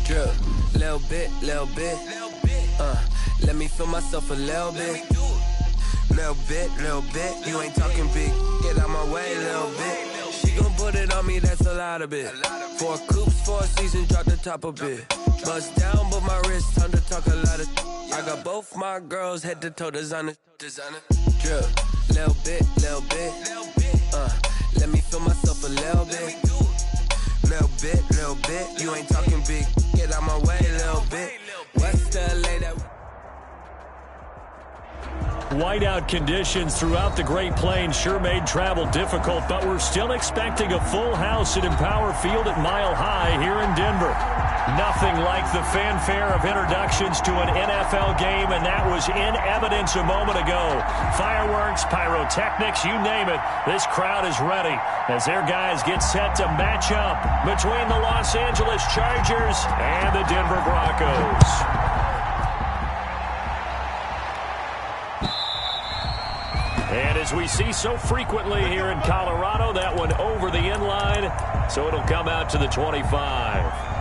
Drip, little bit, let me feel myself a little bit. Little bit, you ain't talking big, get out my way, little bit. She gon' put it on me, that's a lot of it. 4 coops, 4 seasons, drop the top a bit. Bust down, but my wrist, time to talk a lot of. I got both my girls head to toe designer. Drip, little bit, let me feel myself a little bit. Little bit, you ain't talking big, get out my way, little bit. West LA, that. Whiteout conditions throughout the Great Plains sure made travel difficult, but we're still expecting a full house at Empower Field at Mile High here in Denver. Nothing like the fanfare of introductions to an NFL game, and that was in evidence a moment ago. Fireworks, pyrotechnics, you name it. This crowd is ready as their guys get set to match up between the Los Angeles Chargers and the Denver Broncos. And as we see so frequently here in Colorado, that one over the end line, so it'll come out to the 25.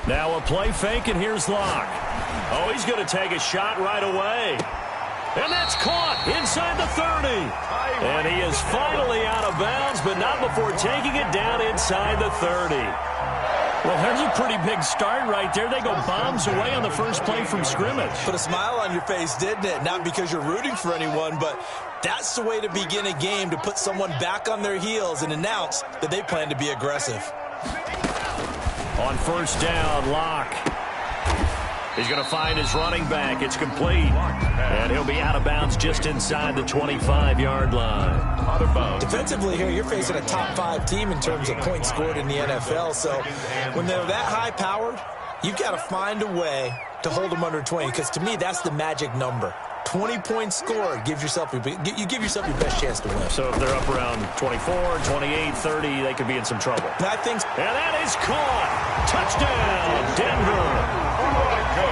Now a play fake, and here's Locke. Oh, he's going to take a shot right away. And that's caught inside the 30. And he is finally out of bounds, but not before taking it down inside the 30. Well, there's a pretty big start right there. They go bombs away on the first play from scrimmage. Put a smile on your face, didn't it? Not because you're rooting for anyone, but that's the way to begin a game, to put someone back on their heels and announce that they plan to be aggressive. On first down, Locke. He's going to find his running back. It's complete. And he'll be out of bounds just inside the 25-yard line. Defensively here, you're facing a top 5 team in terms of points scored in the NFL. So when they're that high-powered, you've got to find a way to hold them under 20, because to me, that's the magic number. 20 points scored, you give yourself your best chance to win. So if they're up around 24, 28, 30, they could be in some trouble. I think so. And that is caught. Touchdown, Denver.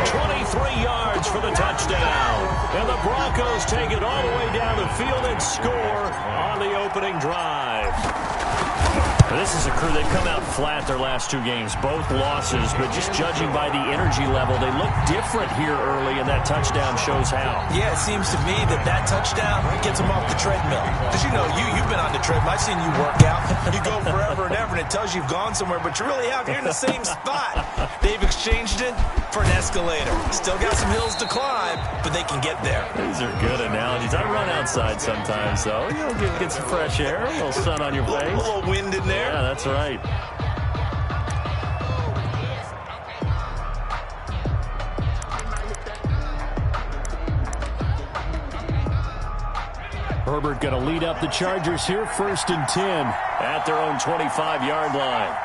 23 yards for the touchdown. And the Broncos take it all the way down the field and score on the opening drive. This is a crew, they've come out flat their last 2 games, both losses, but just judging by the energy level, they look different here early, and that touchdown shows how. Yeah, it seems to me that touchdown gets them off the treadmill. Because, you know, you've been on the treadmill. I've seen you work out. You go forever and ever, and it tells you you've gone somewhere, but you really have. You're in the same spot. They've exchanged it for an escalator. Still got some hills to climb, but they can get there. These are good analogies. I run outside sometimes, though. You'll get some fresh air, a little sun on your face. A little wind in there. Yeah, that's right. Herbert going to lead up the Chargers here, 1st and 10 at their own 25-yard line.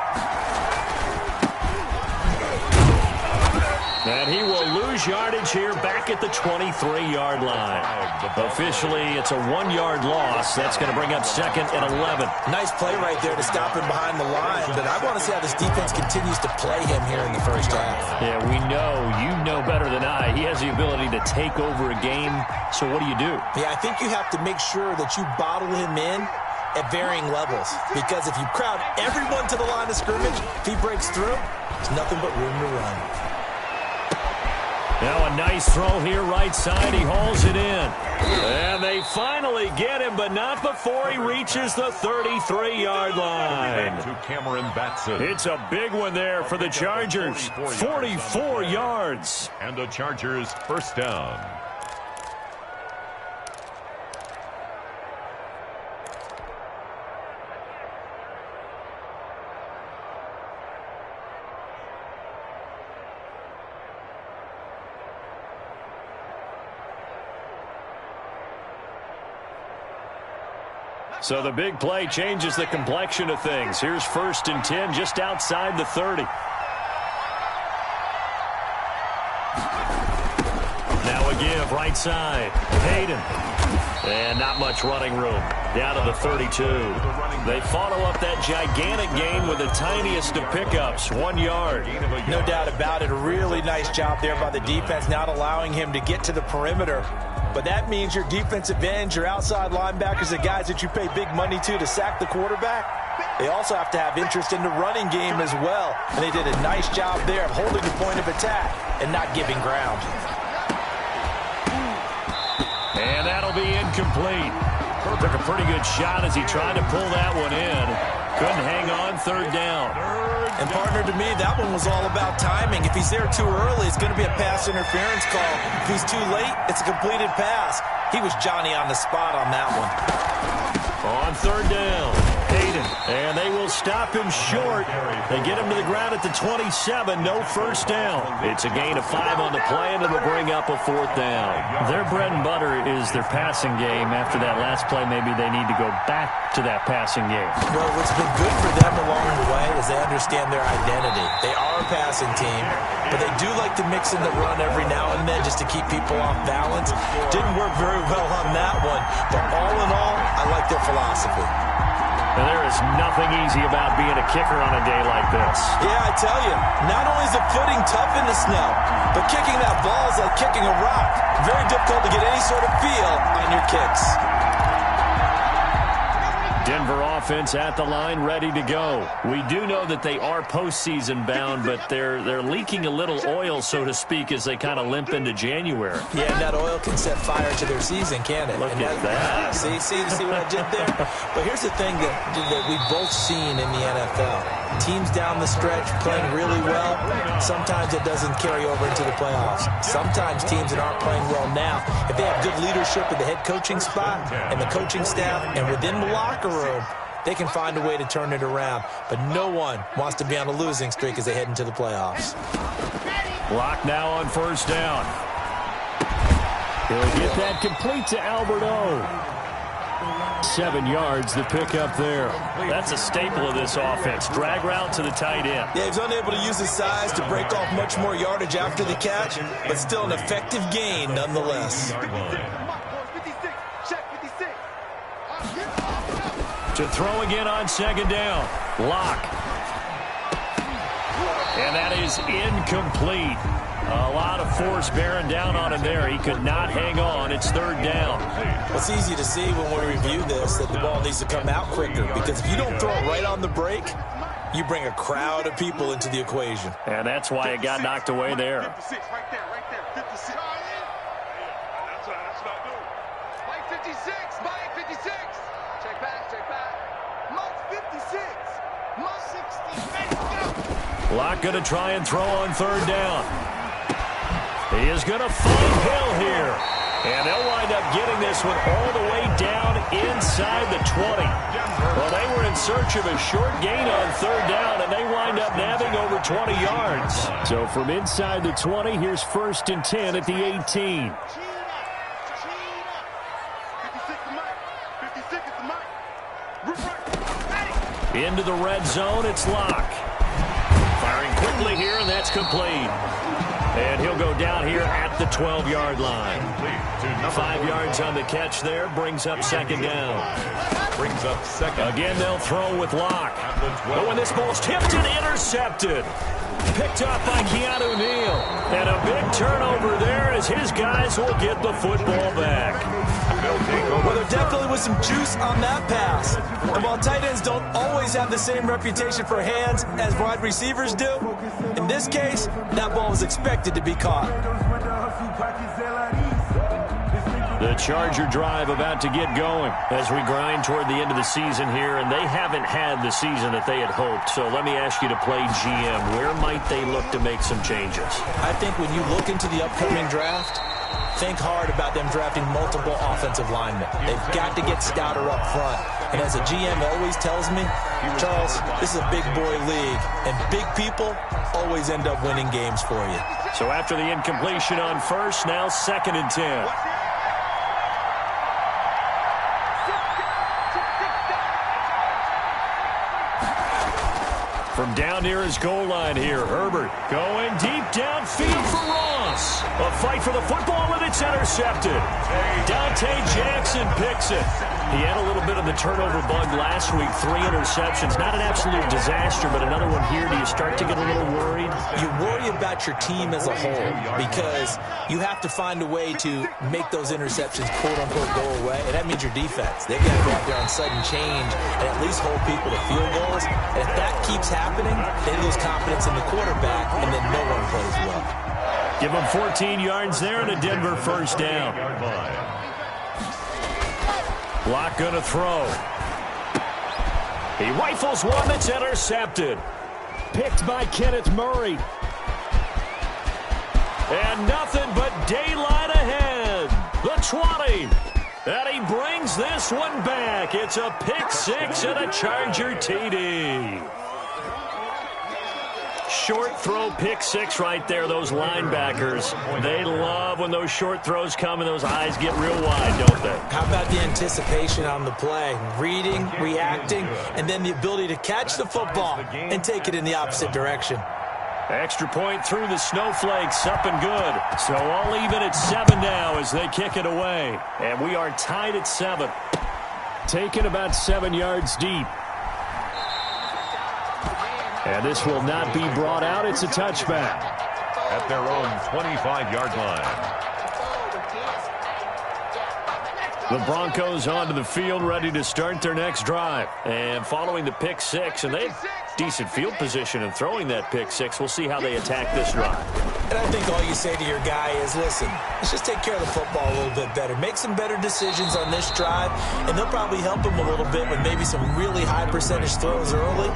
And he will lose yardage here back at the 23-yard line. Officially, it's a 1-yard loss. That's going to bring up 2nd and 11. Nice play right there to stop him behind the line. But I want to see how this defense continues to play him here in the first half. Yeah, we know. You know better than I. He has the ability to take over a game. So what do you do? Yeah, I think you have to make sure that you bottle him in at varying levels. Because if you crowd everyone to the line of scrimmage, if he breaks through, there's nothing but room to run. Now a nice throw here right side. He hauls it in. And they finally get him, but not before he reaches the 33-yard line. It's a big one there for the Chargers. 44 yards. And the Chargers first down. So the big play changes the complexion of things. Here's 1st and 10 just outside the 30. give, right side. Hayden. And not much running room. Down to the 32. They follow up that gigantic gain with the tiniest of pickups, 1 yard. No doubt about it. A really nice job there by the defense, not allowing him to get to the perimeter. But that means your defensive ends, your outside linebackers, the guys that you pay big money to sack the quarterback, they also have to have interest in the running game as well. And they did a nice job there of holding the point of attack and not giving ground. And that'll be incomplete. Took a pretty good shot as he tried to pull that one in. Couldn't hang on, third down. And partner, to me, that one was all about timing. If he's there too early, it's going to be a pass interference call. If he's too late, it's a completed pass. He was Johnny on the spot on that one. On third down, Hayden. And they will stop him short. They get him to the ground at the 27. No first down. It's a gain of 5 on the play, and it'll bring up a fourth down. Their bread and butter is their passing game. After that last play, maybe they need to go back to that passing game. Well, what's been good for them along the way is they understand their identity. They are a passing team, but they do like to mix in the run every now and then just to keep people off balance. Didn't work very well on that one, but all in all, I like their philosophy. And there is nothing easy about being a kicker on a day like this. Yeah, I tell you, not only is the footing tough in the snow, but kicking that ball is like kicking a rock. Very difficult to get any sort of feel on your kicks. Denver offense at the line, ready to go. We do know that they are postseason bound, but they're leaking a little oil, so to speak, as they kind of limp into January. Yeah, and that oil can set fire to their season, can't it? Look at that. See what I did there? But here's the thing that we've both seen in the NFL. Teams down the stretch playing really well, sometimes it doesn't carry over into the playoffs. Sometimes teams that aren't playing well now, if they have good leadership at the head coaching spot and the coaching staff and within the locker room, they can find a way to turn it around. But no one wants to be on a losing streak as they head into the playoffs. Block now on first down. He'll get that complete to Albert O. 7 yards, the pickup there. That's a staple of this offense. Drag route to the tight end. Yeah, he's unable to use his size to break off much more yardage after the catch, but still an effective gain nonetheless. To throw again on second down. Lock. And that is incomplete. A lot of force bearing down on him there. He could not hang on. It's third down. It's easy to see when we review this that the ball needs to come out quicker, because if you don't throw it right on the break, you bring a crowd of people into the equation. And that's why it got knocked away there. 56, right there, 56. That's what I do. Mike 56. Check back. Mike 56. Mike 60. Lock going to try and throw on third down. He is going to find Hill here. And they'll wind up getting this one all the way down inside the 20. Well, they were in search of a short gain on third down, and they wind up nabbing over 20 yards. So from inside the 20, here's 1st and 10 at the 18. Into the red zone, it's Lock. Firing quickly here, and that's complete. And he'll go down here at the 12-yard line. 5 yards on the catch there, brings up second down. Again, they'll throw with Lock. But when this ball's tipped and intercepted. Picked up by Keanu Neal. And a big turnover there as his guys will get the football back. Well, there definitely was some juice on that pass. And while tight ends don't always have the same reputation for hands as wide receivers do, in this case, that ball was expected to be caught. The Charger drive about to get going as we grind toward the end of the season here, and they haven't had the season that they had hoped. So let me ask you to play GM. Where might they look to make some changes? I think when you look into the upcoming draft, think hard about them drafting multiple offensive linemen. They've got to get stouter up front. And as a GM always tells me, Charles, this is a big boy league, and big people always end up winning games for you. So after the incompletion on first, now 2nd and 10. From down near his goal line here, Herbert going deep downfield for Ross. A fight for the football, and it's intercepted. Dante Jackson picks it. He had a little bit of the turnover bug last week, 3 interceptions. Not an absolute disaster, but another one here. Do you start to get a little worried? You worry about your team as a whole because you have to find a way to make those interceptions, quote-unquote, go away, and that means your defense. They've got to go out there on sudden change and at least hold people to field goals. And if that keeps happening, they lose confidence in the quarterback, and then no one plays well. Give them 14 yards there and a Denver first down. Locke going to throw. He rifles one that's intercepted. Picked by Kenneth Murray. And nothing but daylight ahead. The 20. And he brings this one back. It's a pick 6 and a Charger TD. Short throw, pick 6 right there. Those linebackers, they love when those short throws come and those eyes get real wide, don't they? How about the anticipation on the play? Reading, reacting, and then the ability to catch the football and take it in the opposite direction. Extra point through the snowflakes, up and good. So all even at 7 now as they kick it away. And we are tied at 7. Taken about 7 yards deep. And this will not be brought out. It's a touchback. At their own 25-yard line. The Broncos onto the field, ready to start their next drive. And following the pick 6, and they have decent field position in throwing that pick 6. We'll see how they attack this drive. And I think all you say to your guy is, listen, let's just take care of the football a little bit better. Make some better decisions on this drive, and they'll probably help him a little bit with maybe some really high percentage throws early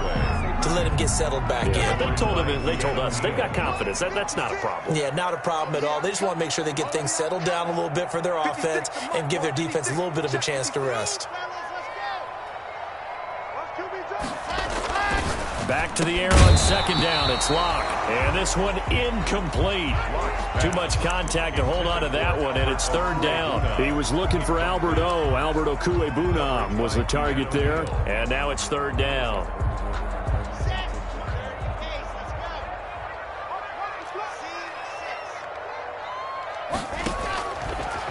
to let him get settled back in. They told us they've got confidence. That's not a problem. Yeah, not a problem at all. They just want to make sure they get things settled down a little bit for their offense and give their defense a little bit of a chance to rest. Back to the air on second down. It's Locke. And this one incomplete. Too much contact to hold on to that one, and it's third down. He was looking for Albert Okuebunam was the target there, and now it's third down.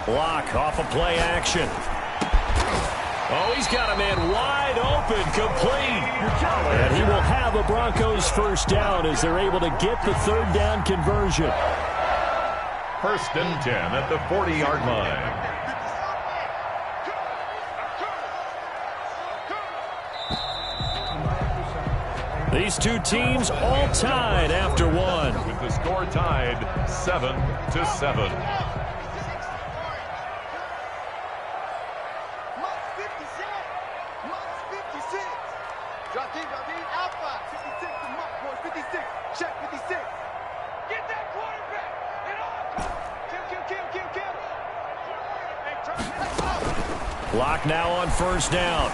Locke off of play action. Oh, he's got a man wide open, complete. And he will have a Broncos first down as they're able to get the third down conversion. First and 10 at the 40-yard line. These two teams all tied after one. With the score tied 7-7. Locke now on first down.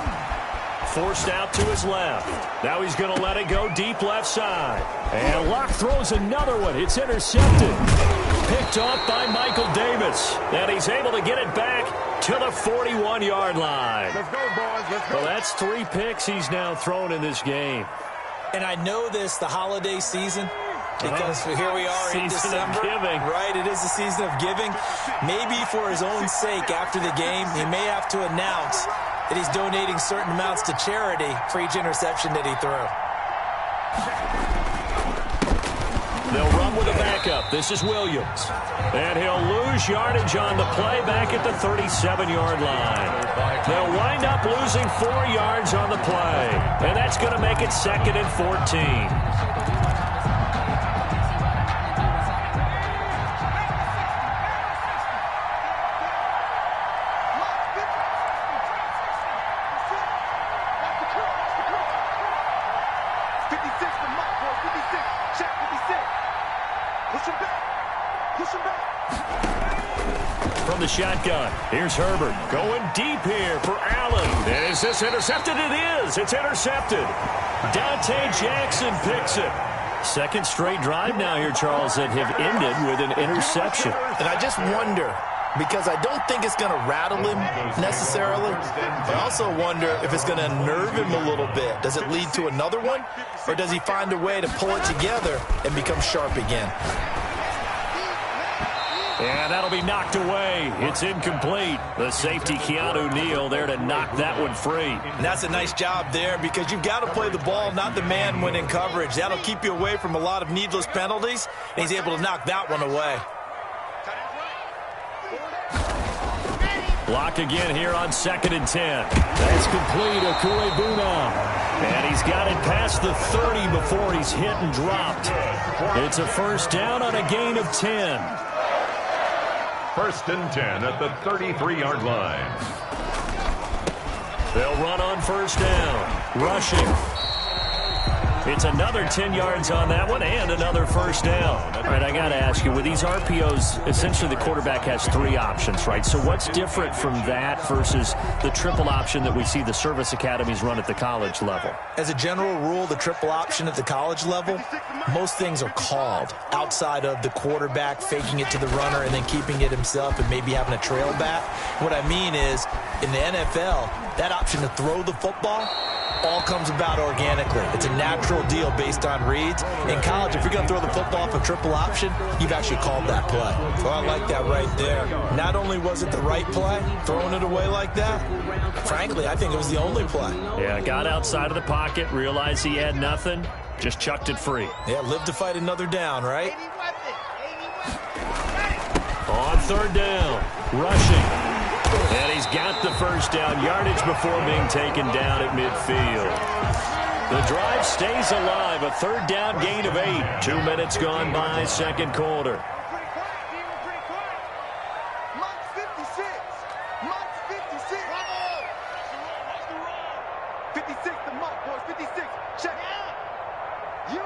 Forced out to his left. Now he's going to let it go deep left side. And Locke throws another one. It's intercepted. Picked off by Michael Davis. And he's able to get it back to the 41-yard line. Let's go, boys. Let's go. Well, that's 3 picks he's now thrown in this game. And I know this, the holiday season, because here we are in December. Giving. Right, it is the season of giving. Maybe for his own sake after the game, he may have to announce that he's donating certain amounts to charity for each interception that he threw. They'll run with a backup. This is Williams. And he'll lose yardage on the play back at the 37-yard line. They'll wind up losing 4 yards on the play. And that's going to make it 2nd and 14. From the shotgun, here's Herbert going deep here for Allen. Is this intercepted? It is. It's intercepted. Dante Jackson picks it. Second straight drive now here, Charles, that have ended with an interception. And I just wonder because I don't think it's going to rattle him necessarily. But I also wonder if it's going to unnerve him a little bit. Does it lead to another one, or does he find a way to pull it together and become sharp again? And that'll be knocked away. It's incomplete. The safety, Keanu Neal, there to knock that one free. And that's a nice job there, because you've got to play the ball, not the man when in coverage. That'll keep you away from a lot of needless penalties, and he's able to knock that one away. Block again here on 2nd and 10. That's complete, Akuebuna. And he's got it past the 30 before he's hit and dropped. It's a first down on a gain of 10. 1st and 10 at the 33-yard line. They'll run on first down. Rushing. It's another 10 yards on that one and another first down. All right, I got to ask you, with these RPOs, essentially the quarterback has 3 options, right? So what's different from that versus the triple option that we see the service academies run at the college level? As a general rule, the triple option at the college level, most things are called outside of the quarterback faking it to the runner and then keeping it himself and maybe having a trail back. What I mean is, in the NFL, that option to throw the football all comes about organically. It's a natural deal based on reads. In college, if you're going to throw the football off a triple option, you've actually called that play. So I like that right there. Not only was it the right play, throwing it away like that, frankly, I think it was the only play. Yeah, got outside of the pocket, realized he had nothing, just chucked it free. Yeah, live to fight another down, right? On 3rd down, rushing. And he's got the first down, yardage before being taken down at midfield. The drive stays alive, a 3rd down gain of 8. 2 minutes gone by, 2nd quarter. Mike's 56. Mike's 56. 56 to Mike, boys. 56. Check. You.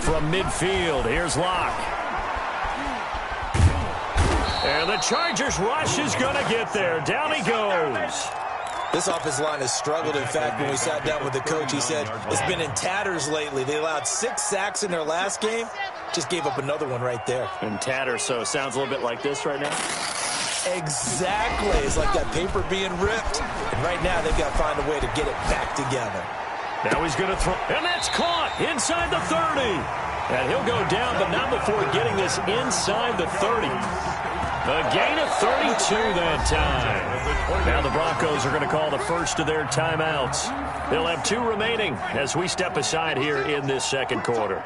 From midfield, here's Locke. And the Chargers rush is going to get there. Down he goes. This offensive line has struggled. In fact, when we sat down with the coach, he said it's been in tatters lately. They allowed 6 sacks in their last game. Just gave up another one right there. In tatters, so it sounds a little bit like this right now. Exactly. It's like that paper being ripped. And right now, they've got to find a way to get it back together. Now he's going to throw, and that's caught inside the 30. And he'll go down, but not before getting this inside the 30. A gain of 32 that time. Now the Broncos are going to call the first of their timeouts. They'll have 2 remaining as we step aside here in this 2nd quarter.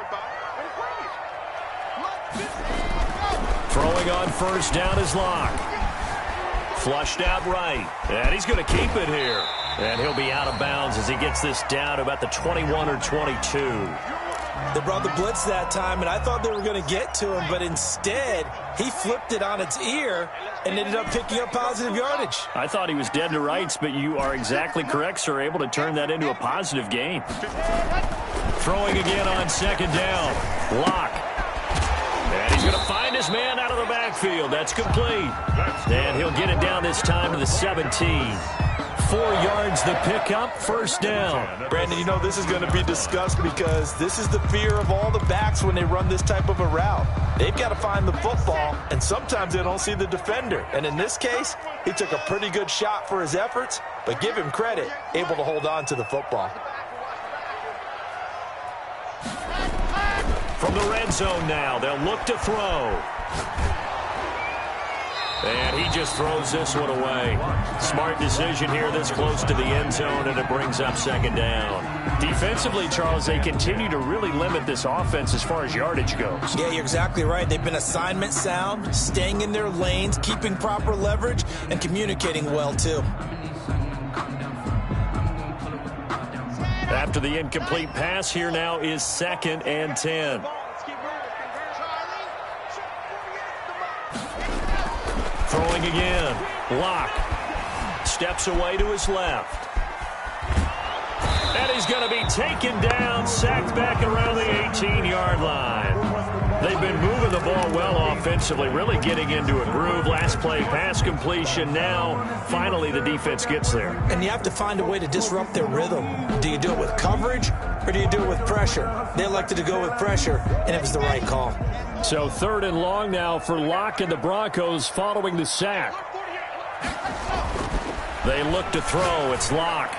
Throwing on first down is Locke. Flushed out right, and he's going to keep it here. And he'll be out of bounds as he gets this down to about the 21 or 22. They brought the blitz that time, and I thought they were going to get to him, but instead, he flipped it on its ear and ended up picking up positive yardage. I thought he was dead to rights, but you are exactly correct, sir, able to turn that into a positive gain. Throwing again on 2nd down. Locke. And he's going to find his man out of the backfield. That's complete. And he'll get it down this time to the 17. 4 yards the pickup, first down. Brandon, you know this is going to be discussed because this is the fear of all the backs when they run this type of a route. They've got to find the football, and sometimes they don't see the defender. And in this case, he took a pretty good shot for his efforts, but give him credit, able to hold on to the football. From the red zone now, they'll look to throw. And he just throws this one away. Smart decision here this close to the end zone, and it brings up 2nd down. Defensively, Charles, they continue to really limit this offense as far as yardage goes. Yeah, you're exactly right. They've been assignment sound, staying in their lanes, keeping proper leverage, and communicating well, too. After the incomplete pass, here now is 2nd and 10. Throwing again. Locke steps away to his left. And he's going to be taken down, sacked back around the 18-yard line. They've been moving the ball well offensively, really getting into a groove. Last play, pass completion. Now, finally, the defense gets there. And you have to find a way to disrupt their rhythm. Do you do it with coverage, or do you do it with pressure? They elected to go with pressure, and it was the right call. So 3rd and long now for Locke and the Broncos following the sack. They look to throw. It's Locke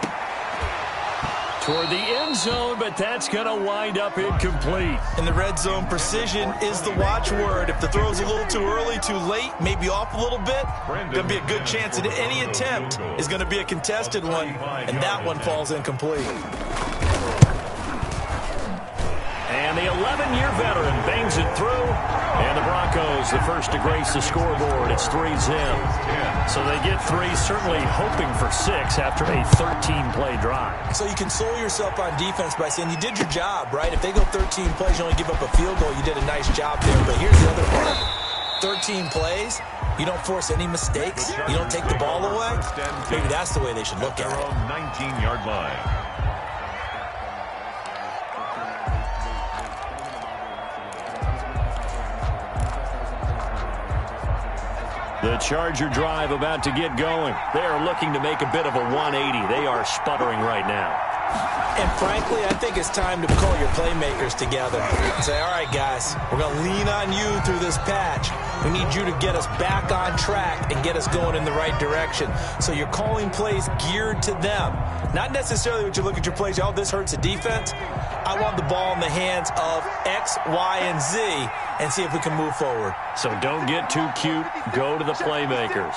toward the end zone, but that's going to wind up incomplete. In the red zone, precision is the watchword. If the throw's a little too early, too late, maybe off a little bit, going to be a good chance that any attempt is going to be a contested one, and that one falls incomplete. And the 11-year veteran bangs it through. And the Broncos, the first to grace the scoreboard. It's 3-zip. So they get 3, certainly hoping for 6 after a 13-play drive. So you console yourself on defense by saying you did your job, right? If they go 13 plays, you only give up a field goal, you did a nice job there. But here's the other part. 13 plays, you don't force any mistakes, you don't take the ball away. Maybe that's the way they should look at it. 19-yard line. The Charger drive about to get going. They are looking to make a bit of a 180. They are sputtering right now. And frankly, I think it's time to call your playmakers together and say, all right, guys, we're going to lean on you through this patch. We need you to get us back on track and get us going in the right direction. So you're calling plays geared to them. Not necessarily when you look at your plays, oh, this hurts the defense. I want the ball in the hands of X, Y, and Z and see if we can move forward. So don't get too cute. Go to the playmakers.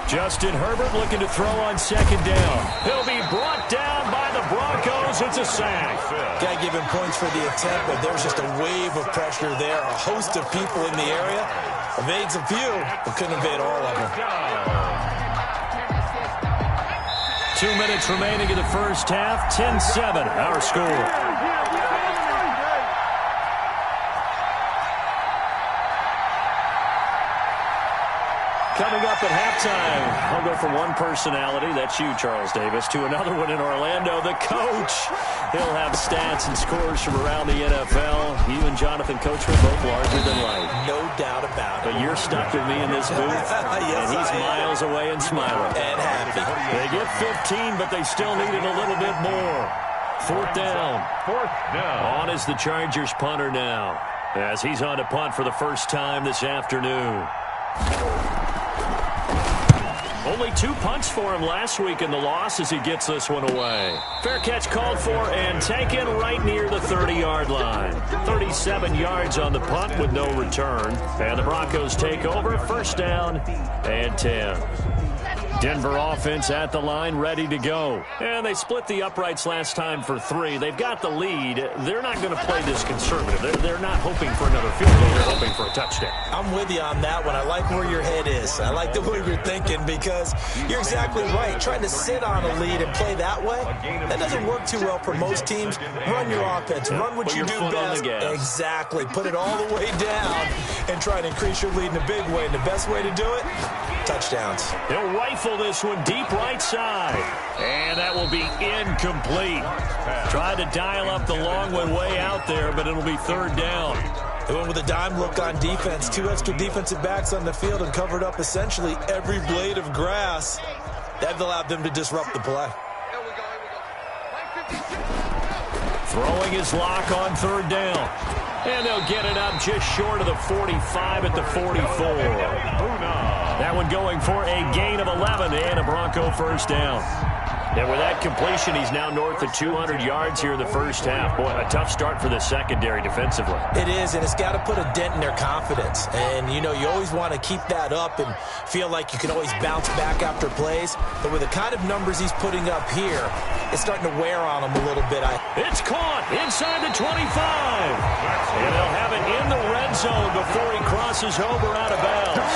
Justin Herbert looking to throw on 2nd down. He'll be brought down by the Broncos. It's a sack. Got to give him points for the attempt, but there's just a wave of pressure there. A host of people in the area. Evades a few, but couldn't evade all of them. 2 minutes remaining in the first half. 10-7, our score. Coming up at halftime, I'll go from one personality, that's you, Charles Davis, to another one in Orlando, the coach. He'll have stats and scores from around the NFL. You and Jonathan Coachman both larger than life. No doubt about it. But you're stuck with me in this booth, yes, and he's miles away and smiling. And happy. They get 15, but they still need it a little bit more. 4th down. On is the Chargers punter now, as he's on to punt for the first time this afternoon. Only 2 punts for him last week in the loss as he gets this one away. Fair catch called for and taken right near the 30-yard line. 37 yards on the punt with no return. And the Broncos take over, 1st down and 10. Denver offense at the line, ready to go. And they split the uprights last time for 3. They've got the lead. They're not going to play this conservative. They're not hoping for another field goal. They're hoping for a touchdown. I'm with you on that one. I like where your head is. I like the way you're thinking because you're exactly right. Trying to sit on a lead and play that way, that doesn't work too well for most teams. Run your offense. Run what you do best. Exactly. Put it all the way down and try to increase your lead in a big way. And the best way to do it, touchdowns. He'll rifle this one deep right side. And that will be incomplete. Tried to dial up the long one way out there, but it'll be 3rd down. They went with a dime look on defense. 2 extra defensive backs on the field and covered up essentially every blade of grass. That allowed them to disrupt the play. Throwing his lock on 3rd down. And they'll get it up just short of the 45 at the 44. That one going for a gain of 11 and a Bronco 1st down. And with that completion, he's now north of 200 yards here in the first half. Boy, a tough start for the secondary defensively. It is, and it's got to put a dent in their confidence. And, you know, you always want to keep that up and feel like you can always bounce back after plays. But with the kind of numbers he's putting up here, it's starting to wear on him a little bit. It's caught inside the 25. And they'll have it in the red zone before he crosses over out of bounds.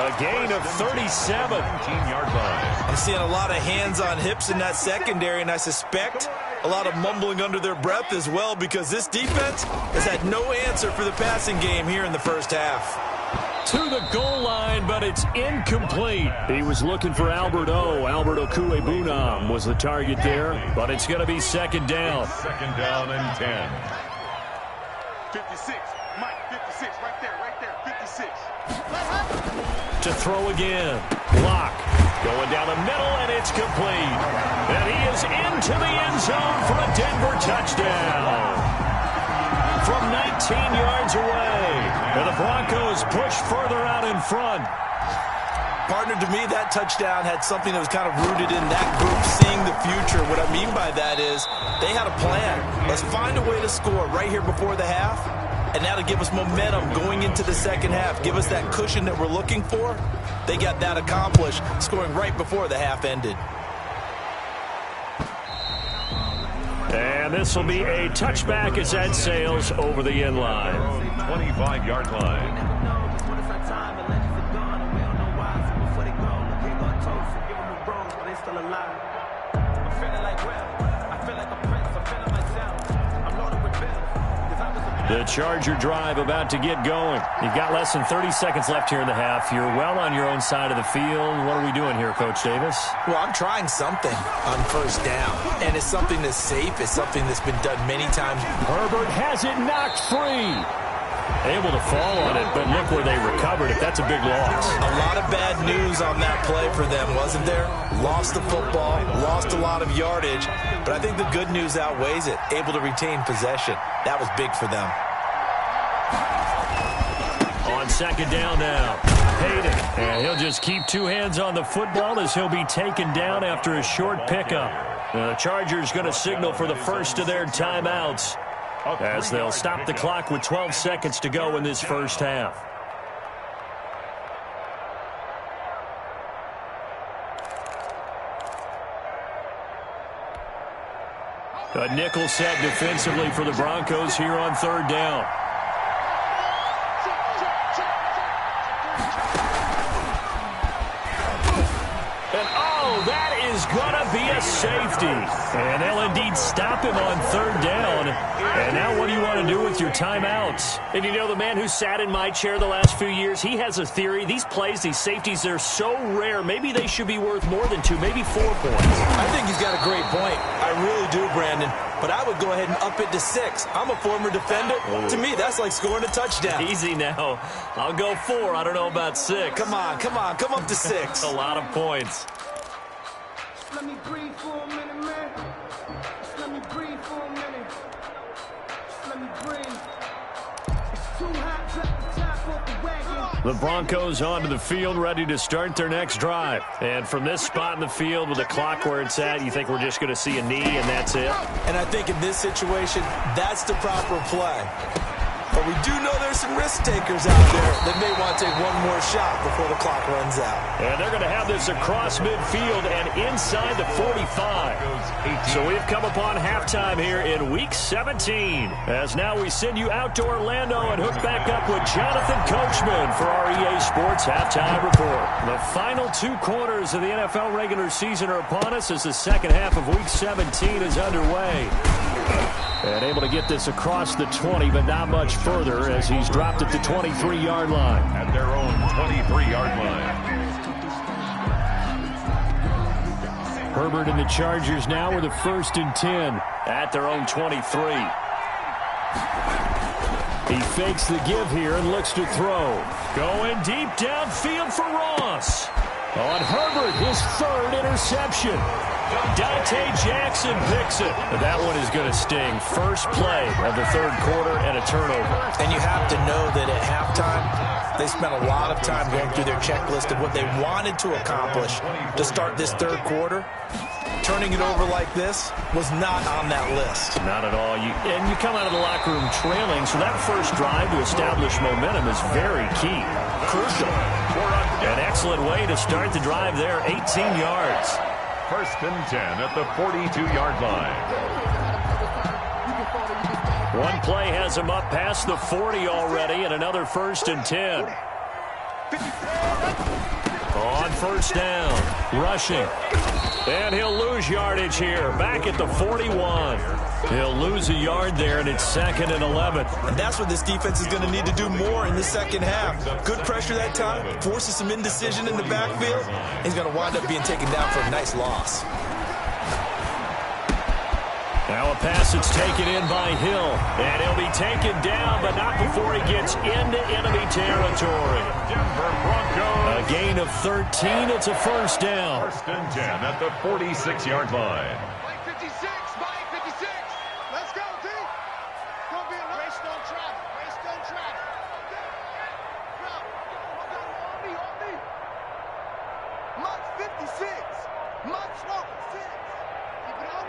A gain of 37. 19-yard line. I'm seeing a lot of hands on hips in that secondary, and I suspect a lot of mumbling under their breath as well because this defense has had no answer for the passing game here in the first half. To the goal line, but it's incomplete. He was looking for Albert Okuebunam was the target there, but it's going to be 2nd down. 2nd down and 10. 56, Mike, 56. 56, right there, 56. To throw again. Block. Going down the middle, and it's complete. And he is into the end zone for a Denver touchdown. From 19 yards away. And the Broncos push further out in front. Partner, to me, that touchdown had something that was kind of rooted in that group seeing the future. What I mean by that is they had a plan. Let's find a way to score right here before the half, and that'll give us momentum going into the second half. Give us that cushion that we're looking for. They got that accomplished, scoring right before the half ended. And this will be a touchback as that sails over the end line. 25-yard line. The Charger drive about to get going. You've got less than 30 seconds left here in the half. You're well on your own side of the field. What are we doing here, Coach Davis? Well, I'm trying something on first down, and it's something that's safe. It's something that's been done many times. Herbert has it knocked free. Able to fall on it, but look where they recovered it. That's a big loss. A lot of bad news on that play for them, wasn't there? Lost the football, lost a lot of yardage, but I think the good news outweighs it. Able to retain possession. That was big for them. On second down now, Hayden, and he'll just keep two hands on the football as he'll be taken down after a short pickup. The Chargers going to signal for the first of their timeouts, as they'll stop the clock with 12 seconds to go in this first half. A nickel set defensively for the Broncos here on third down. And oh, that is going to be a safety. And they'll indeed stop him on third down. And now what do you want to do with your timeouts? And you know, the man who sat in my chair the last few years, he has a theory. These plays, these safeties, they're so rare. Maybe they should be worth more than 2, maybe 4 points. I think he's got a great point. I really do, Brandon. But I would go ahead and up it to 6. I'm a former defender. Oh. To me, that's like scoring a touchdown. Easy now. I'll go 4. I don't know about 6. Come on. Come up to 6. A lot of points. Let me breathe for a minute, man. Just let me breathe for a minute. Just let me breathe. It's too hot to the top of the wagon. The Broncos onto the field, ready to start their next drive. And from this spot in the field with the clock where it's at, you think we're just going to see a knee and that's it? And I think in this situation, that's the proper play. But we do know there's some risk takers out there that may want to take one more shot before the clock runs out. And they're going to have this across midfield and inside the 45. So we've come upon halftime here in Week 17. As now we send you out to Orlando and hook back up with Jonathan Coachman for our EA Sports Halftime Report. The final 2 quarters of the NFL regular season are upon us as the second half of Week 17 is underway. And able to get this across the 20, but not much further as he's dropped at the 23-yard line. At their own 23-yard line. Herbert and the Chargers now with a 1st and 10 at their own 23. He fakes the give here and looks to throw. Going deep downfield for Ross. On Herbert, his 3rd interception. Dante Jackson picks it. That one is going to sting. First play of the 3rd quarter and a turnover. And you have to know that at halftime, they spent a lot of time going through their checklist of what they wanted to accomplish to start this 3rd quarter. Turning it over like this was not on that list. Not at all. And you come out of the locker room trailing, so that first drive to establish momentum is very key. Crucial. An excellent way to start the drive there, 18 yards. 1st and 10 at the 42-yard line. One play has him up past the 40 already, and another 1st and 10. On 1st down, rushing. And he'll lose yardage here, back at the 41. He'll lose a yard there, and it's 2nd and 11. And that's what this defense is going to need to do more in the second half. Good pressure that time, forces some indecision in the backfield. He's going to wind up being taken down for a nice loss. Now a pass that's taken in by Hill. And he'll be taken down, but not before he gets into enemy territory. Denver Broncos. A gain of 13. It's a first down. First and 10 at the 46-yard line. Mike 56, Mike 56. Let's go, D. Gonna be a race, don't traffic. Race, don't traffic. On me. Mike 56. Mike 26. Keep it on.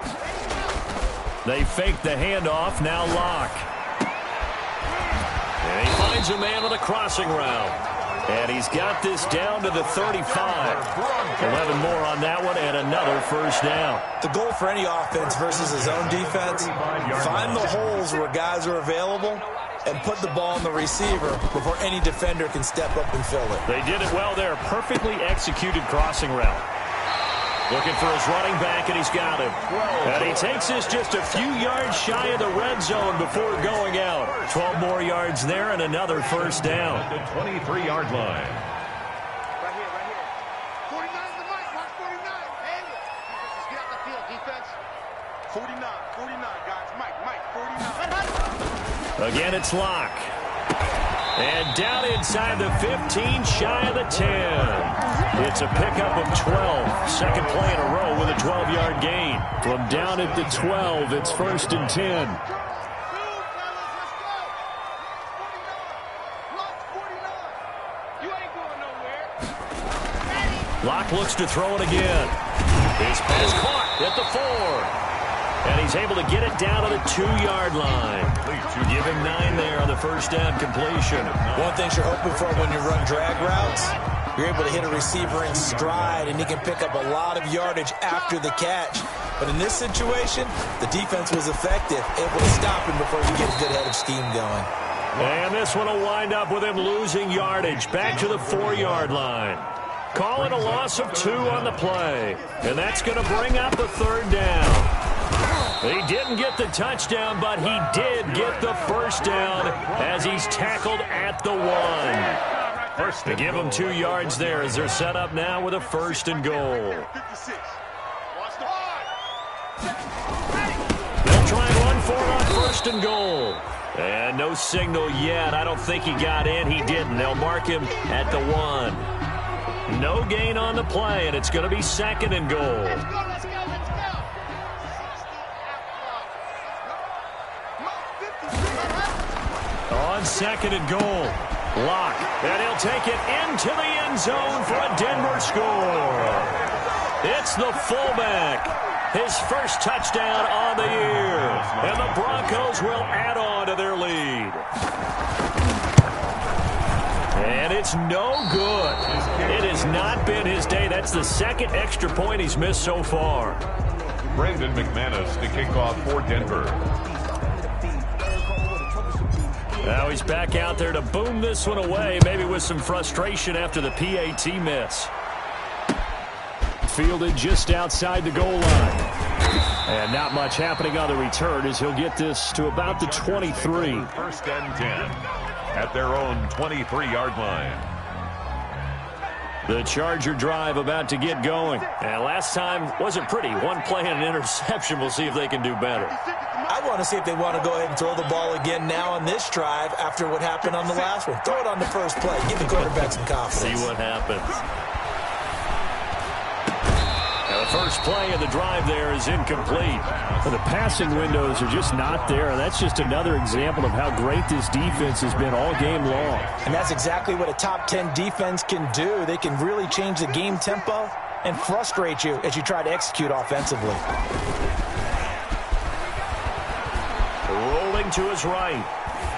They fake the handoff, now Locke. And he finds a man on a crossing route. And he's got this down to the 35. 11 more on that one and another first down. The goal for any offense versus his own defense, find the holes where guys are available and put the ball in the receiver before any defender can step up and fill it. They did it well there. Perfectly executed crossing route. Looking for his running back, and he's got him. And he takes this just a few yards shy of the red zone before going out. 12 more yards there and another first down. The 23-yard line. Right here. 49 to Mike. Mark 49. Hey, let's get out the field, defense. 49, guys. Mike, 49. Again, it's Locke. And down inside the 15, shy of the 10. It's a pickup of 12. Second play in a row with a 12-yard gain. From down at the 12, it's first and 10. Locke looks to throw it again. His pass caught at the 4. And he's able to get it down to the 2-yard line. Give him 9 there on the first down completion. One thing you're hoping for when you run drag routes, you're able to hit a receiver in stride, and he can pick up a lot of yardage after the catch. But in this situation, the defense was effective, able to stop him before he gets a good head of steam going. And this one will wind up with him losing yardage back to the 4-yard line. Call it a loss of 2 on the play. And that's going to bring up a third down. He didn't get the touchdown, but he did get the first down as he's tackled at the 1. To give him 2 yards there as they're set up now with a first and goal. They'll try and run for it on first and goal. And no signal yet. I don't think he got in. He didn't. They'll mark him at the 1. No gain on the play, and it's going to be second and goal. Let's go. On second and goal, Locke, and he'll take it into the end zone for a Denver score. It's the fullback, his first touchdown on the year, and the Broncos will add on to their lead. And it's no good. It has not been his day. That's the second extra point he's missed so far. Brandon McManus to kick off for Denver. Now he's back out there to boom this one away, maybe with some frustration after the PAT miss. Fielded just outside the goal line. And not much happening on the return as he'll get this to about the 23. First and 10 at their own 23-yard line. The Charger drive about to get going. And last time wasn't pretty. One play and an interception. We'll see if they can do better. I want to see if they want to go ahead and throw the ball again now on this drive after what happened on the last one. Throw it on the first play. Give the quarterback some confidence. See what happens. Now the first play of the drive there is incomplete. The passing windows are just not there. That's just another example of how great this defense has been all game long. And that's exactly what a top 10 defense can do. They can really change the game tempo and frustrate you as you try to execute offensively. Rolling to his right.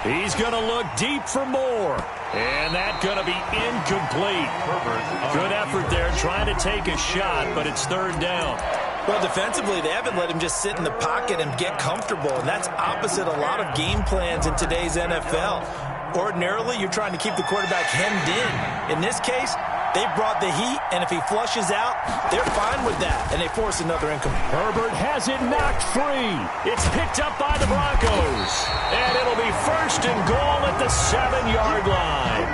He's going to look deep for more. And that's going to be incomplete. Good effort there trying to take a shot, but it's third down. Well, defensively, they haven't let him just sit in the pocket and get comfortable, and that's opposite a lot of game plans in today's NFL. Ordinarily, you're trying to keep the quarterback hemmed in. In this case, they brought the heat, and if he flushes out, they're fine with that, and they force another incomplete. Herbert has it knocked free. It's picked up by the Broncos, and it'll be first and goal at the 7-yard line.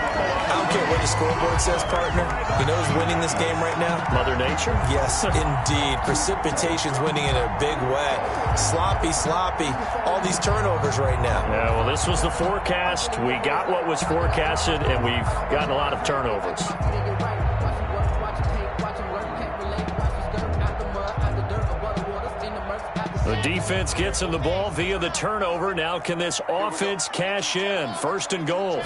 I don't care what the scoreboard says, partner. You know who's winning this game right now? Mother Nature? Yes, indeed. Precipitation's winning in a big way. Sloppy, sloppy. All these turnovers right now. Yeah, well, this was the forecast. We got what was forecasted, and we've gotten a lot of turnovers. The defense gets him the ball via the turnover. Now can this offense cash in? First and goal.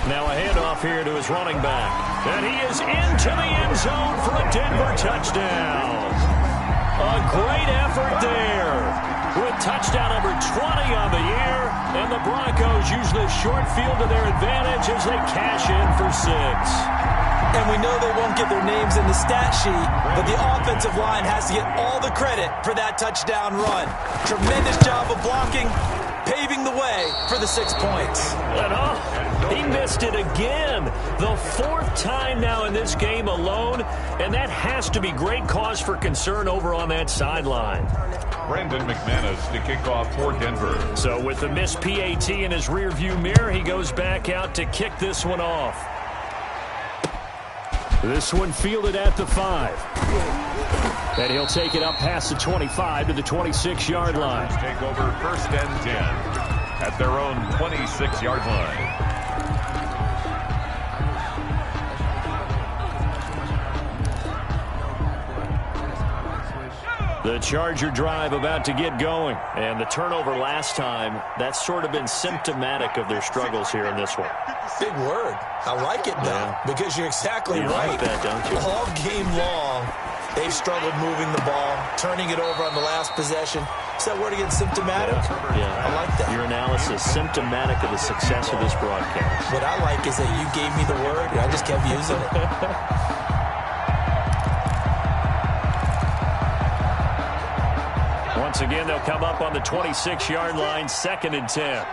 Now a handoff here to his running back. And he is into the end zone for a Denver touchdown. A great effort there with touchdown number 20 on the year. And the Broncos use the short field to their advantage as they cash in for 6. And we know they won't get their names in the stat sheet, but the offensive line has to get all the credit for that touchdown run. Tremendous job of blocking, paving the way for the 6 points. And he missed it again. The 4th time now in this game alone, and that has to be great cause for concern over on that sideline. Brandon McManus to kick off for Denver. So with the missed PAT in his rearview mirror, he goes back out to kick this one off. This one fielded at the 5. And he'll take it up past the 25 to the 26-yard line. Take over 1st and 10 at their own 26-yard line. The Charger drive about to get going. And the turnover last time, that's sort of been symptomatic of their struggles here in this one. Big word. I like it, though, because you're exactly right. Like that, don't you? All game long, they've struggled moving the ball, turning it over on the last possession. Is that word again, symptomatic? Yeah. I like that. Your analysis, symptomatic of the success of this broadcast. What I like is that you gave me the word, and I just kept using it. Once again, they'll come up on the 26-yard line, 2nd and 10.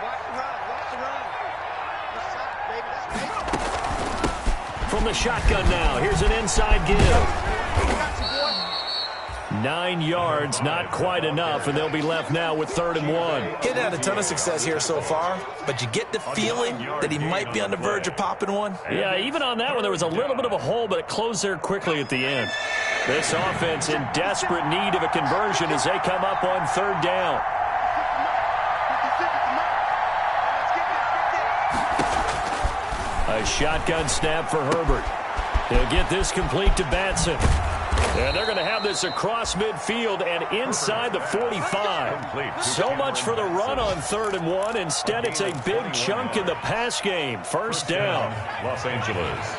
From the shotgun now, here's an inside give. 9 yards, not quite enough, and they'll be left now with 3rd and 1. He's had a ton of success here so far, but you get the feeling that he might be on the verge of popping one. Yeah, even on that one, there was a little bit of a hole, but it closed there quickly at the end. This offense in desperate need of a conversion as they come up on 3rd down. A shotgun snap for Herbert. He'll get this complete to Batson. And they're going to have this across midfield and inside the 45. So much for the run on 3rd and 1. Instead, it's a big chunk in the pass game. First down. Los Angeles.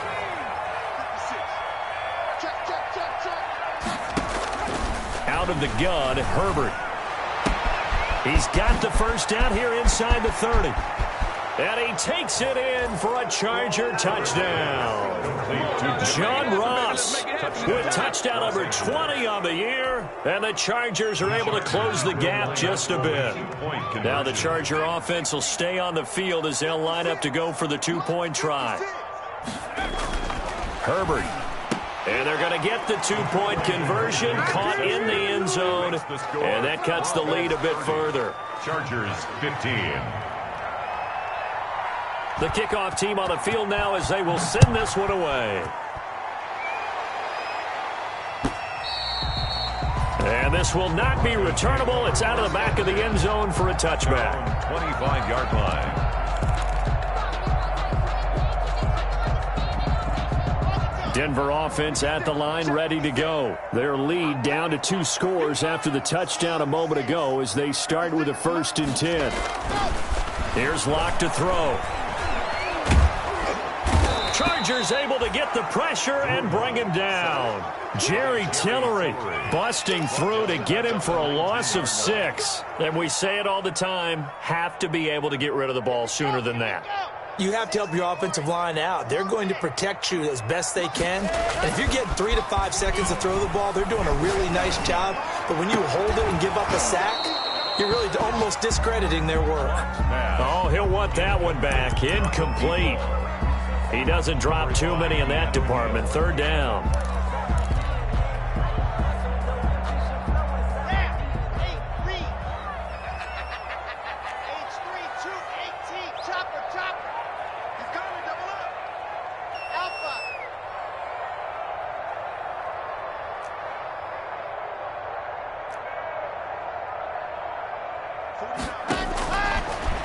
Out of the gun, Herbert. He's got the first down here inside the 30. And he takes it in for a Charger touchdown. John Ross with touchdown number 20 on the year. And the Chargers are able to close the gap just a bit. Now the Charger offense will stay on the field as they'll line up to go for the 2-point try. Herbert. And they're going to get the 2-point conversion, caught in the end zone. And that cuts the lead a bit further. Chargers 15. The kickoff team on the field now as they will send this one away. And this will not be returnable. It's out of the back of the end zone for a touchback. 25-yard line. Denver offense at the line, ready to go. Their lead down to 2 scores after the touchdown a moment ago as they start with a 1st and 10. Here's Locke to throw. Chargers able to get the pressure and bring him down. Jerry Tillery busting through to get him for a loss of 6. And we say it all the time, have to be able to get rid of the ball sooner than that. You have to help your offensive line out. They're going to protect you as best they can. And if you're getting 3 to 5 seconds to throw the ball, they're doing a really nice job. But when you hold it and give up a sack, you're really almost discrediting their work. Oh, he'll want that one back. Incomplete. He doesn't drop too many in that department. 3rd down.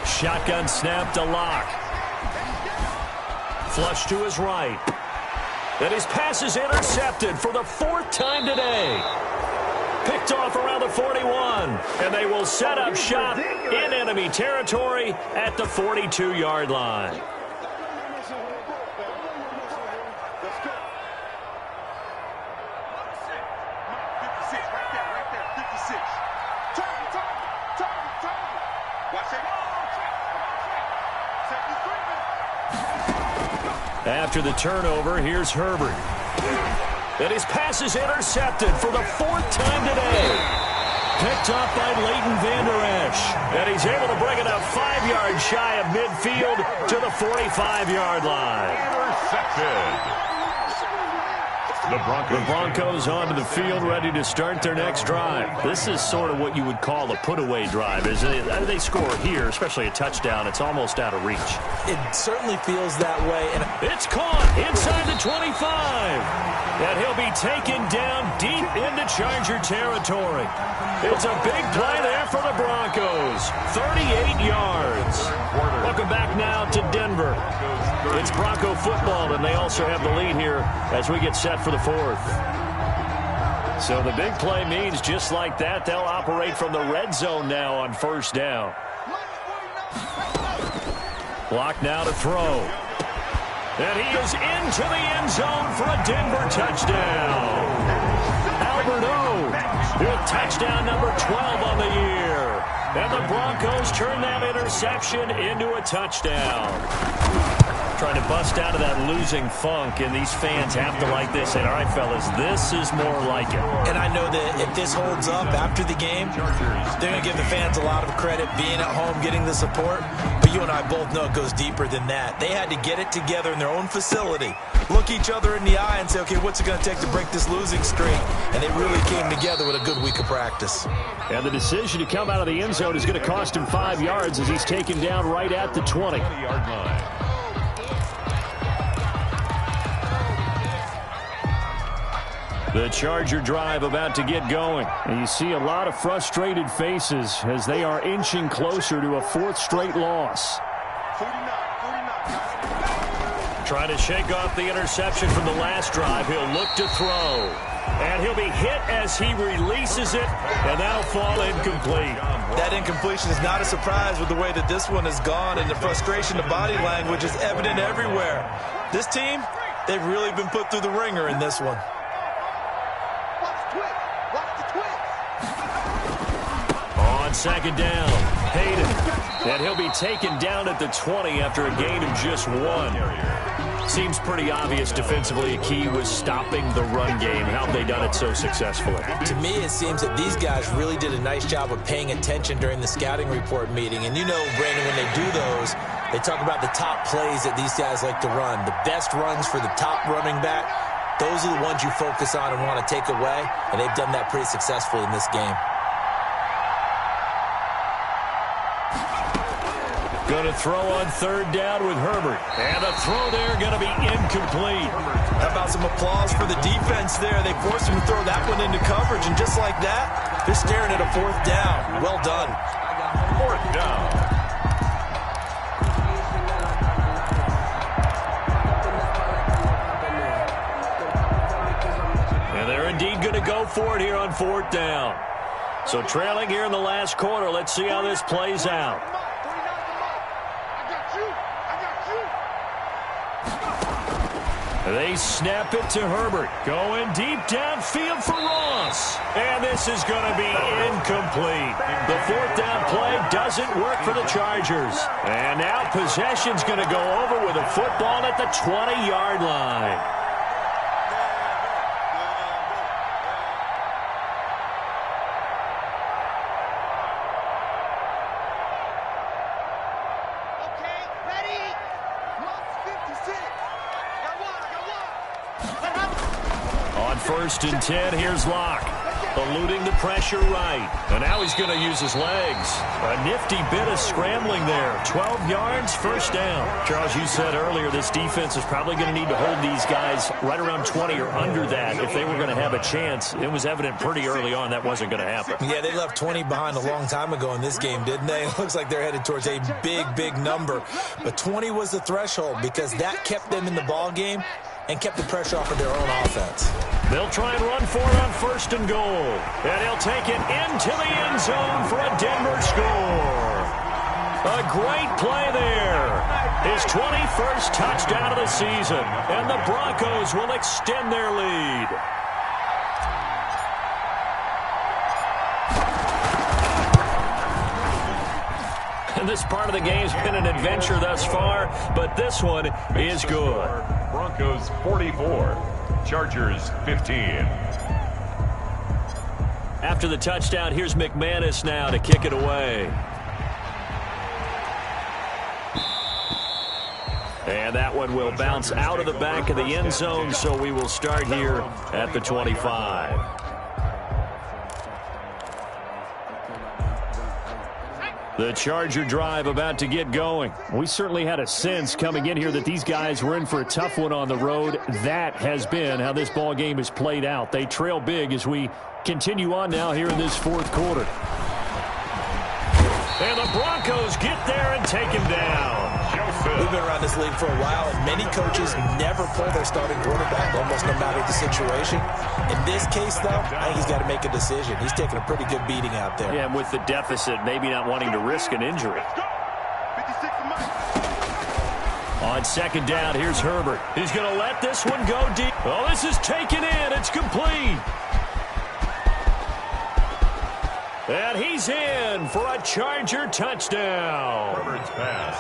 Shotgun snap to Locke. Flush to his right. And his pass is intercepted for the 4th time today. Picked off around the 41. And they will set up shop in enemy territory at the 42-yard line. After the turnover, here's Herbert. And his pass is intercepted for the 4th time today. Picked up by Leighton Vander Esch. And he's able to bring it up 5 yards shy of midfield to the 45-yard line. Intercepted. The Broncos onto the field, ready to start their next drive. This is sort of what you would call a put-away drive, isn't it? They score here, especially a touchdown. It's almost out of reach. It certainly feels that way. And it's caught inside the 25. And he'll be taken down deep into Charger territory. It's a big play there for the Broncos. 38 yards. Welcome back now to Denver. It's Bronco football, and they also have the lead here as we get set for the 4th. So the big play means just like that, they'll operate from the red zone now on 1st down. Block now to throw. And he is into the end zone for a Denver touchdown. Albert O with touchdown number 12 on the year. And the Broncos turn that interception into a touchdown. Trying to bust out of that losing funk, and these fans have to like this. And all right, fellas, this is more like it. And I know that if this holds up after the game, they're going to give the fans a lot of credit being at home, getting the support. But you and I both know it goes deeper than that. They had to get it together in their own facility, look each other in the eye and say, okay, what's it going to take to break this losing streak? And they really came together with a good week of practice. And the decision to come out of the end zone is going to cost him 5 yards as he's taken down right at the 20-yard line. The Charger drive about to get going. And you see a lot of frustrated faces as they are inching closer to a 4th straight loss. 49. Trying to shake off the interception from the last drive. He'll look to throw. And he'll be hit as he releases it, and that'll fall incomplete. That incompletion is not a surprise with the way that this one has gone, and the frustration, the body language is evident everywhere. This team, they've really been put through the ringer in this one. On 2nd down, Hayden. And he'll be taken down at the 20 after a gain of just 1. Seems pretty obvious defensively a key was stopping the run game. How have they done it so successfully? To me, it seems that these guys really did a nice job of paying attention during the scouting report meeting. And you know, Brandon, when they do those, they talk about the top plays that these guys like to run. The best runs for the top running back, those are the ones you focus on and want to take away. And they've done that pretty successfully in this game. Going to throw on 3rd down with Herbert. And a throw there going to be incomplete. How about some applause for the defense there? They forced him to throw that one into coverage, and just like that, they're staring at a 4th down. Well done. 4th down. And they're indeed going to go for it here on 4th down. So trailing here in the last quarter, let's see how this plays out. They snap it to Herbert. Going deep downfield for Ross. And this is going to be incomplete. The 4th down play doesn't work for the Chargers. And now possession's going to go over with a football at the 20-yard line. On 1st and 10, here's Locke. eluding the pressure right. And now he's going to use his legs. A nifty bit of scrambling there. 12 yards, first down. Charles, you said earlier this defense is probably going to need to hold these guys right around 20 or under that if they were going to have a chance. It was evident pretty early on that wasn't going to happen. Yeah, they left 20 behind a long time ago in this game, didn't they? It looks like they're headed towards a big number. But 20 was the threshold because that kept them in the ball game and kept the pressure off of their own offense. They'll try and run for it on first and goal. And he'll take it into the end zone for a Denver score. A great play there. His 21st touchdown of the season. And the Broncos will extend their lead. And this part of the game's been an adventure thus far, but this one is good. Broncos 44, Chargers 15. After the touchdown, here's McManus now to kick it away. And that one will bounce out of the back of the end zone, so we will start here at the 25. The Charger drive about to get going. We certainly had a sense coming in here that these guys were in for a tough one on the road. That has been how this ball game has played out. They trail big as we continue on now here in this fourth quarter. And the Broncos get there and take him down. We've been around this league for a while, and many coaches never pull their starting quarterback, almost no matter the situation. In this case, though, I think he's got to make a decision. He's taking a pretty good beating out there. Yeah, and with the deficit, maybe not wanting to risk an injury. On second down, here's Herbert. He's going to let this one go deep. Oh, this is taken in. It's complete. And he's in for a Charger touchdown.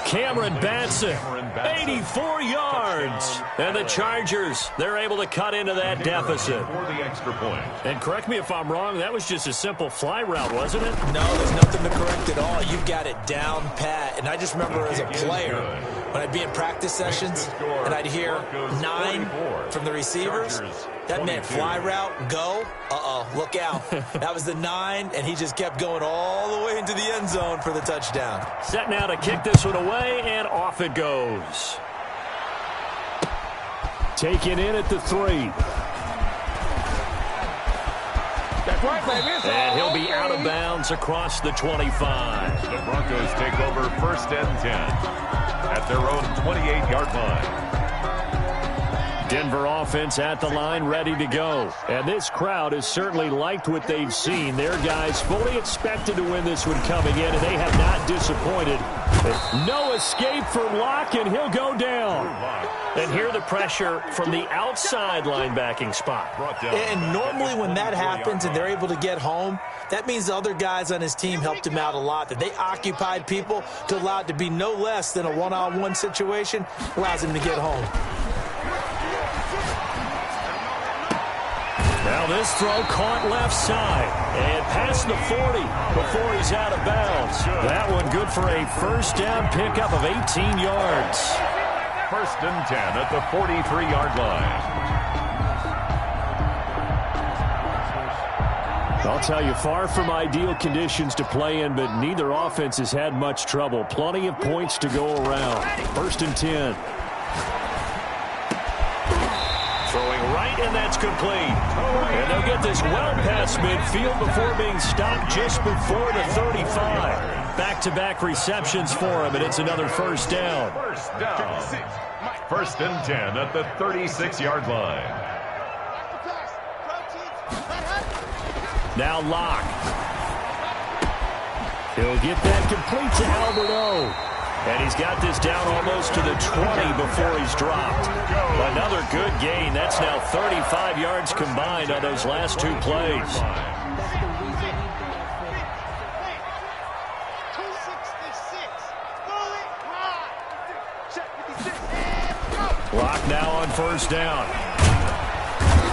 Cameron Batson, 84 yards. And the Chargers, they're able to cut into that deficit. For the extra point. And correct me if I'm wrong, that was just a simple fly route, wasn't it? No, there's nothing to correct at all. You've got it down pat. And I just remember as a player, when I'd be in practice sessions and I'd hear 9 from the receivers, that meant fly route, go, look out. That was the 9, and he just kept going all the way into the end zone for the touchdown. Set now to kick this one away, and off it goes. Taken in at the 3. And he'll be out of bounds across the 25. The Broncos take over first and 10 at their own 28-yard line. Denver offense at the line, ready to go. And this crowd has certainly liked what they've seen. Their guys fully expected to win this one coming in, and they have not disappointed. No escape from Locke, and he'll go down. And here the pressure from the outside linebacking spot. And normally when that happens and they're able to get home, that means the other guys on his team helped him out a lot. That they occupied people to allow it to be no less than a one-on-one situation, allows him to get home. Now this throw caught left side and past the 40 before he's out of bounds. That one good for a first down pickup of 18 yards. First and 10 at the 43-yard line. I'll tell you, far from ideal conditions to play in, but neither offense has had much trouble. Plenty of points to go around. First and 10. Throwing right, and that's complete. And they'll get this well past midfield before being stopped just before the 35. Back-to-back receptions for him, and it's another first down. First down. First and 10 at the 36-yard line. Now Locke. He'll get that complete to Albert O. And he's got this down almost to the 20 before he's dropped. Another good gain. That's now 35 yards combined on those last 2 plays. Locke now on first down.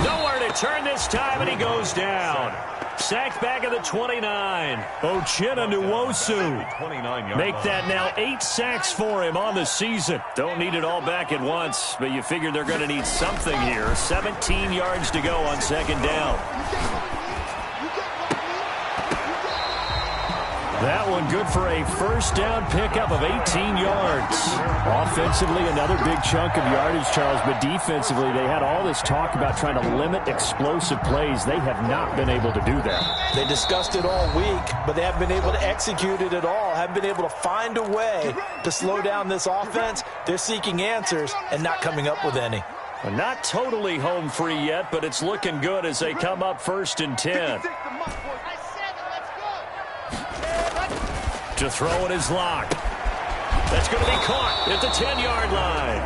Nowhere to turn this time, and he goes down. Sacked back at the 29. Uchenna Nwosu. Make that now 8 sacks for him on the season. Don't need it all back at once, but you figure they're going to need something here. 17 yards to go on second down. That one good for a first down pickup of 18 yards. Offensively, another big chunk of yardage, Charles, but defensively, they had all this talk about trying to limit explosive plays. They have not been able to do that. They discussed it all week, but they haven't been able to execute it at all, haven't been able to find a way to slow down this offense. They're seeking answers and not coming up with any. Well, not totally home free yet, but it's looking good as they come up 1st and 10. To throw it is Locke. That's going to be caught at the 10-yard line.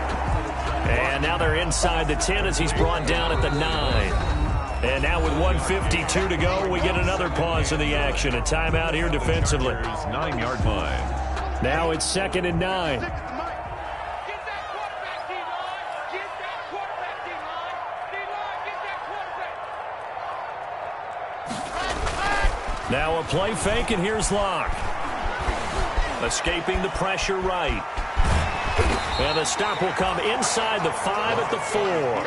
And now they're inside the 10 as he's brought down at the 9. And now with 1:52 to go, we get another pause in the action. A timeout here defensively. 9-yard line. Now it's 2nd and 9. Now a play fake, and here's Locke. Escaping the pressure right. And the stop will come inside the 5 at the 4.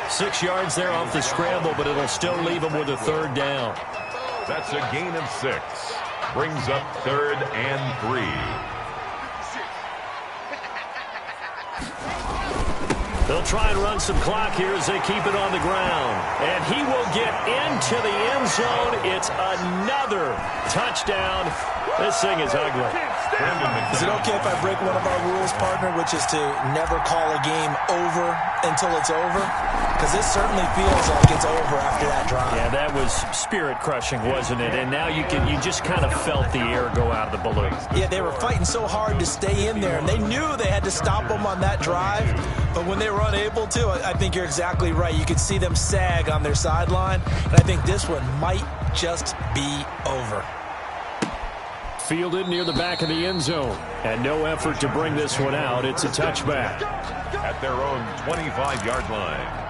6 yards there off the scramble, but it'll still leave him with a 3rd down. That's a gain of 6. Brings up 3rd and 3. They'll try and run some clock here as they keep it on the ground. And he will get into the end zone. It's another touchdown. This thing is ugly. Is it okay if I break one of our rules, partner, which is to never call a game over until it's over? Because this certainly feels like it's over after that drive. Yeah, that was spirit-crushing, wasn't it? And now you just kind of felt the air go out of the balloon. Yeah, they were fighting so hard to stay in there, and they knew they had to stop them on that drive. But when they were unable to, I think you're exactly right. You could see them sag on their sideline, and I think this one might just be over. Fielded near the back of the end zone. And no effort to bring this one out. It's a touchback. At their own 25-yard line.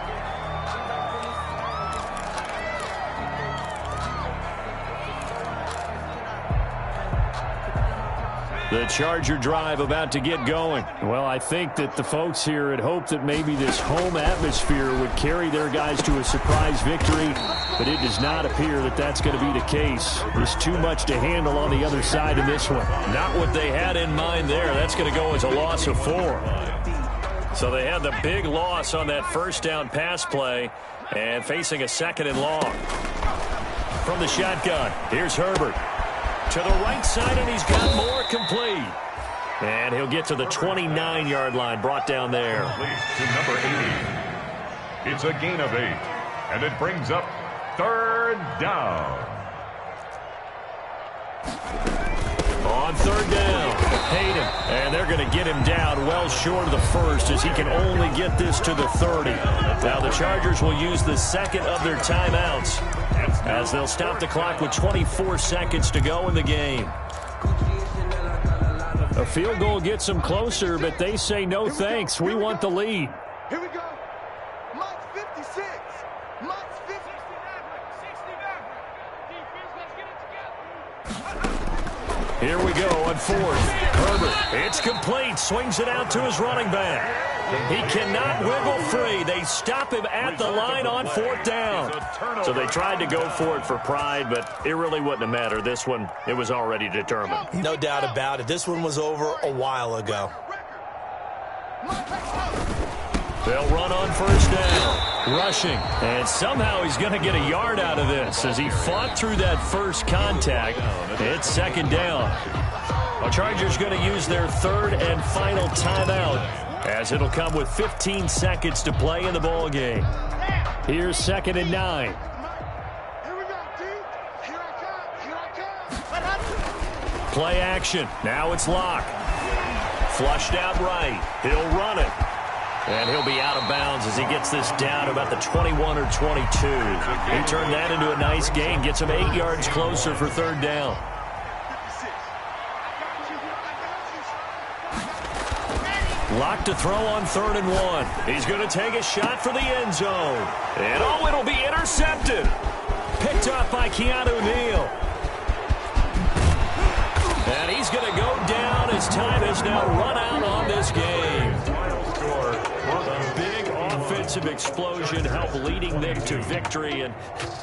The Charger drive about to get going. Well, I think that the folks here had hoped that maybe this home atmosphere would carry their guys to a surprise victory, but it does not appear that that's going to be the case. There's too much to handle on the other side in this one. Not what they had in mind there. That's going to go as a loss of 4. So they had the big loss on that first down pass play and facing a 2nd and long. From the shotgun, here's Herbert. To the right side, and he's got more complete. And he'll get to the 29-yard line, brought down there. To number 80. It's a gain of 8, and it brings up 3rd down. On 3rd down, Hayden. And they're going to get him down well short of the 1st as he can only get this to the 30. Now the Chargers will use the 2nd of their timeouts as they'll stop the clock with 24 seconds to go in the game. A field goal gets them closer, but they say no thanks. We want the lead. Here we go. March 56. March 50. Here we go on 4th. Herbert, it's complete. Swings it out to his running back. He cannot wiggle free. They stop him at the line on 4th down. So they tried to go for it for pride, but it really wouldn't have mattered. This one, it was already determined. No doubt about it. This one was over a while ago. They'll run on 1st down. Rushing. And somehow he's going to get a yard out of this as he fought through that first contact. It's 2nd down. The Chargers going to use their 3rd and final timeout, as it'll come with 15 seconds to play in the ball game. Here's 2nd and 9. Here we go, D. Here I come. Play action. Now it's Locke. Flushed out right. He'll run it. And he'll be out of bounds as he gets this down about the 21 or 22. He turned that into a nice gain. Gets him 8 yards closer for 3rd down. Locke to throw on 3rd and 1. He's going to take a shot for the end zone. And oh, it'll be intercepted. Picked off by Keanu Neal. And he's going to go down as time has now run out on this game. offensive explosion help leading them to victory. And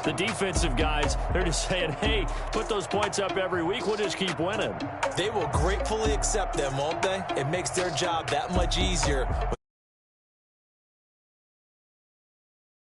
the defensive guys, they're just saying, hey, put those points up every week. We'll just keep winning. They will gratefully accept them, won't they? It makes their job that much easier